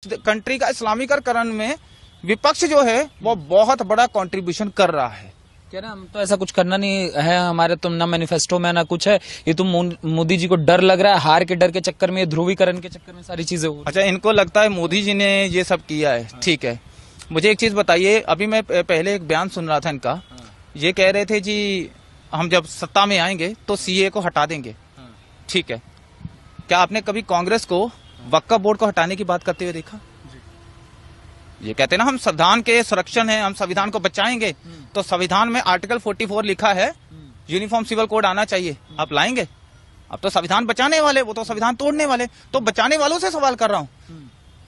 Country का इस्लामीकरण में विपक्ष जो है वो बहुत बड़ा कंट्रीब्यूशन कर रहा है। कह रहे हम तो ऐसा कुछ करना नहीं है हमारे, तो ना मैनिफेस्टो में ना कुछ है, ये तो मोदी जी को डर लग रहा है, हार के डर के चक्कर में, ध्रुवीकरण के चक्कर में सारी चीजें हो। अच्छा, इनको लगता है मोदी जी ने ये सब किया है, ठीक है। मुझे एक चीज बताइए, अभी मैं पहले एक बयान सुन रहा था इनका, ये कह रहे थे जी हम जब सत्ता में आएंगे तो सीए को हटा देंगे, ठीक है। क्या आपने कभी कांग्रेस को वक्फ बोर्ड को हटाने की बात करते हुए देखा? ये कहते हैं ना हम संविधान के संरक्षण है, हम संविधान को बचाएंगे, तो संविधान में आर्टिकल 44 लिखा है यूनिफॉर्म सिविल कोड आना चाहिए, आप लाएंगे? अब तो संविधान बचाने वाले, वो तो संविधान तोड़ने वाले। तो बचाने वालों से सवाल कर रहा हूँ।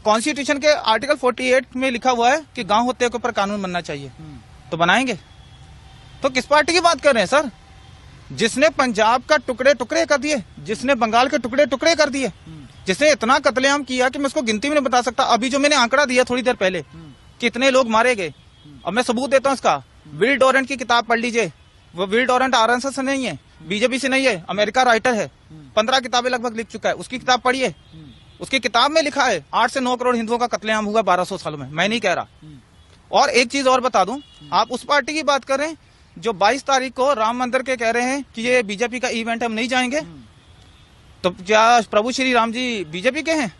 कॉन्स्टिट्यूशन के आर्टिकल 48 में लिखा हुआ है कि गांव होते के ऊपर कानून बनना चाहिए, तो बनाएंगे? तो किस पार्टी की बात कर रहे हैं सर? जिसने पंजाब का टुकड़े टुकड़े कर दिए, जिसने बंगाल के टुकड़े टुकड़े कर दिए, जिसने इतना कत्लेआम किया कि मैं उसको गिनती में नहीं बता सकता। अभी जो मैंने आंकड़ा दिया थोड़ी देर पहले, कितने लोग मारे गए, अब मैं सबूत देता हूँ इसका। विल डोरेंट की किताब पढ़ लीजिए। वो विल डोरेंट आरएसएस से नहीं है, बीजेपी से नहीं है, अमेरिका राइटर है, 15 किताबें लगभग लिख चुका है। उसकी किताब पढ़िए, उसकी किताब में लिखा है 8 से 9 करोड़ हिंदुओं का कत्लेआम हुआ 1200 सालों में। मैं नहीं कह रहा। और एक चीज और बता दूं, आप उस पार्टी की बात कर रहे हैं जो 22 तारीख को राम मंदिर के कह रहे हैं कि ये बीजेपी का इवेंट, हम नहीं जाएंगे। तो क्या प्रभु श्री राम जी बीजेपी के हैं?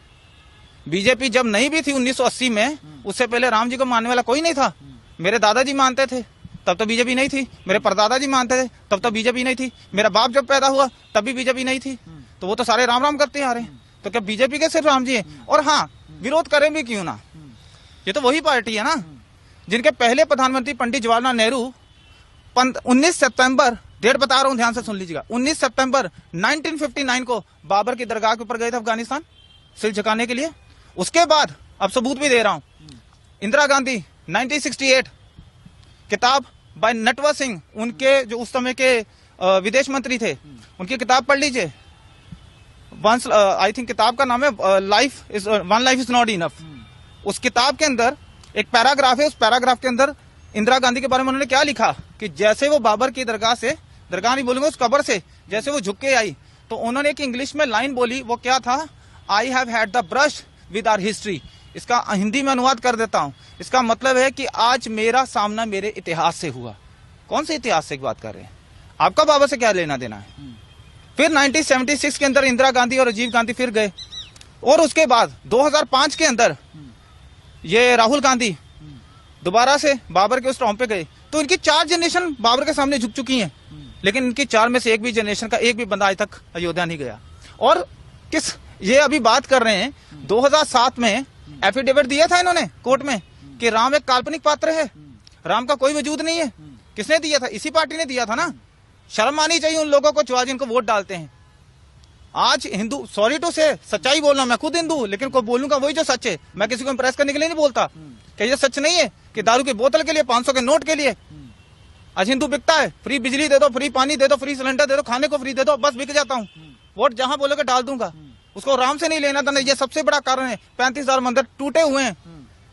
बीजेपी जब नहीं भी थी 1980 में, उससे पहले राम जी को मानने वाला कोई नहीं था। मेरे दादाजी मानते थे, तब तो बीजेपी नहीं थी। मेरे परदादा जी मानते थे, तब तो बीजेपी नहीं थी। मेरा बाप जब पैदा हुआ तब भी बीजेपी नहीं थी। तो वो तो सारे राम राम करते आ रहे हैं। तो क्या बीजेपी के सिर्फ राम जी है? और हाँ, विरोध करें भी क्यों ना, ये तो वही पार्टी है ना जिनके पहले प्रधानमंत्री पंडित जवाहरलाल नेहरू 19 सितंबर, डेट बता रहा हूं, ध्यान से सुन लीजिएगा, 19 सितंबर 1959 को बाबर की दरगाह के ऊपर गए थे अफगानिस्तान सिर झुकाने के लिए। उसके बाद अब सबूत भी दे रहा हूं, इंदिरा गांधी 1968 किताब बाय नटवर सिंह, उनके जो उस समय के विदेश मंत्री थे, उनकी किताब पढ़ लीजिए। आई थिंक किताब का नाम है one life is not enough. उस किताब के अंदर एक पैराग्राफ है, उस पैराग्राफ के अंदर इंदिरा गांधी के बारे में उन्होंने क्या लिखा कि जैसे वो बाबर की दरगाह से, दरगाह नहीं बोलूंगा, उस कब्र से जैसे वो झुक के आई, तो उन्होंने एक इंग्लिश में लाइन बोली, वो क्या था? I have had the brush with our history. इसका हिंदी में अनुवाद कर देता हूं। इसका मतलब है कि आज मेरा सामना मेरे इतिहास से हुआ। कौन से इतिहास से बात कर रहे हैं? आपका बाबा से क्या लेना देना है? फिर 1976 के अंदर इंदिरा गांधी और राजीव गांधी फिर गए, और उसके बाद 2005 के अंदर ये राहुल गांधी दोबारा से बाबर के उस टॉम पे गए। तो इनकी 4 जनरेशन बाबर के सामने झुक चुकी हैं, लेकिन इनकी 4 में से एक भी जनरेशन का एक भी बंदा आज तक अयोध्या नहीं गया। और किस ये अभी बात कर रहे हैं, 2007 में एफिडेविट दिया था इन्होंने कोर्ट में कि राम एक काल्पनिक पात्र है, राम का कोई वजूद नहीं है। किसने दिया था? इसी पार्टी ने दिया था ना। शर्म आनी चाहिए उन लोगों को जो आज इनको वोट डालते हैं। आज हिंदू, सॉरी टू से, सच्चाई बोलना, मैं खुद हिंदू, लेकिन को बोलूंगा वही जो सच है। मैं किसी को इंप्रेस करने के लिए नहीं बोलता। क्या ये सच नहीं है कि दारू की बोतल के लिए, 500 के नोट के लिए आज हिंदू बिकता है? फ्री बिजली दे दो, फ्री पानी दे दो, फ्री सिलेंडर दे दो, खाने को फ्री दे दो, बस बिक जाता हूँ। वोट जहां बोलोगे डाल दूंगा। उसको राम से नहीं लेना था। ये सबसे बड़ा कारण है। 35,000 मंदिर टूटे हुए हैं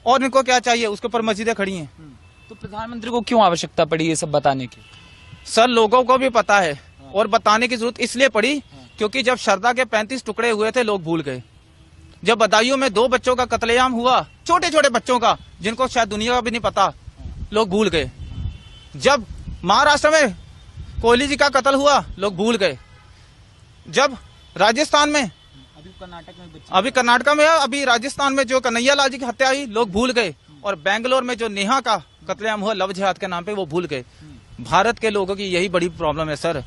और इनको क्या चाहिए? उसके ऊपर मस्जिदें खड़ी हैं। तो प्रधानमंत्री को क्यों आवश्यकता पड़ी ये सब बताने की? सर, लोगों को भी पता है, और बताने की जरूरत इसलिए पड़ी क्योंकि जब श्रद्धा के 35 टुकड़े हुए थे, लोग भूल गए। जब बदायूं में 2 बच्चों का कत्लेआम हुआ, छोटे छोटे बच्चों का, जिनको शायद दुनिया का भी नहीं पता, लोग भूल गए। जब महाराष्ट्र में कोहली जी का कत्ल हुआ, लोग भूल गए। जब राजस्थान में, अभी कर्नाटक में, अभी राजस्थान में जो कन्हैया लाल जी की हत्या हुई, लोग भूल गए। और बेंगलोर में जो नेहा का कत्लेआम हुआ लव जिहाद के नाम पे, वो भूल गए। भारत के लोगों की यही बड़ी प्रॉब्लम है सर,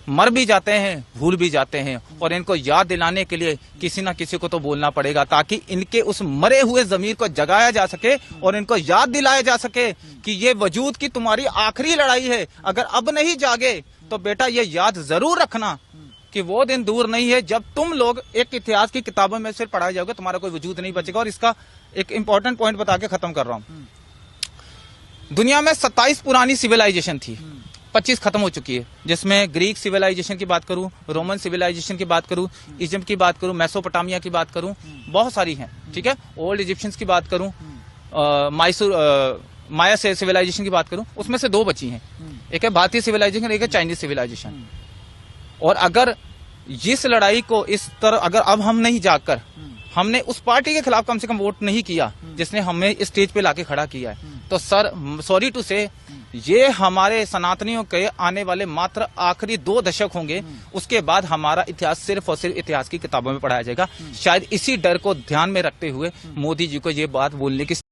मर भी जाते हैं, भूल भी जाते हैं। और इनको याद दिलाने के लिए किसी ना किसी को तो बोलना पड़ेगा, ताकि इनके उस मरे हुए जमीर को जगाया जा सके और इनको याद दिलाया जा सके कि ये वजूद की तुम्हारी आखिरी लड़ाई है। अगर अब नहीं जागे तो बेटा ये याद जरूर रखना कि वो दिन दूर नहीं है जब तुम लोग एक इतिहास की किताबों में से पढ़ाए जाओगे, तुम्हारा कोई वजूद नहीं बचेगा। और इसका एक इंपॉर्टेंट पॉइंट बता के खत्म कर रहा हूं। दुनिया में 27 पुरानी सिविलाइजेशन थी, 25 खत्म हो चुकी है, जिसमें ग्रीक सिविलाइजेशन की बात करूं, रोमन सिविलाइजेशन की बात करूं, इजिप्ट की बात करूं, मेसोपोटामिया की बात करूं, बहुत सारी हैं, ठीक है। ओल्ड इजिप्शियंस की बात करूं, माया सिविलाइजेशन की बात करूं, उसमें से 2 बची हैं। एक है भारतीय सिविलाइजेशन, एक है चाइनीज सिविलाइजेशन। और अगर इस लड़ाई को इस तरह अगर अब हम नहीं जाकर हमने उस पार्टी के खिलाफ कम से कम वोट नहीं किया जिसने हमें स्टेज पे लाके खड़ा किया है। तो सर सॉरी टू से ये हमारे सनातनियों के आने वाले मात्र आखिरी 2 दशक होंगे, उसके बाद हमारा इतिहास सिर्फ और सिर्फ इतिहास की किताबों में पढ़ाया जाएगा। शायद इसी डर को ध्यान में रखते हुए मोदी जी को ये बात बोलने की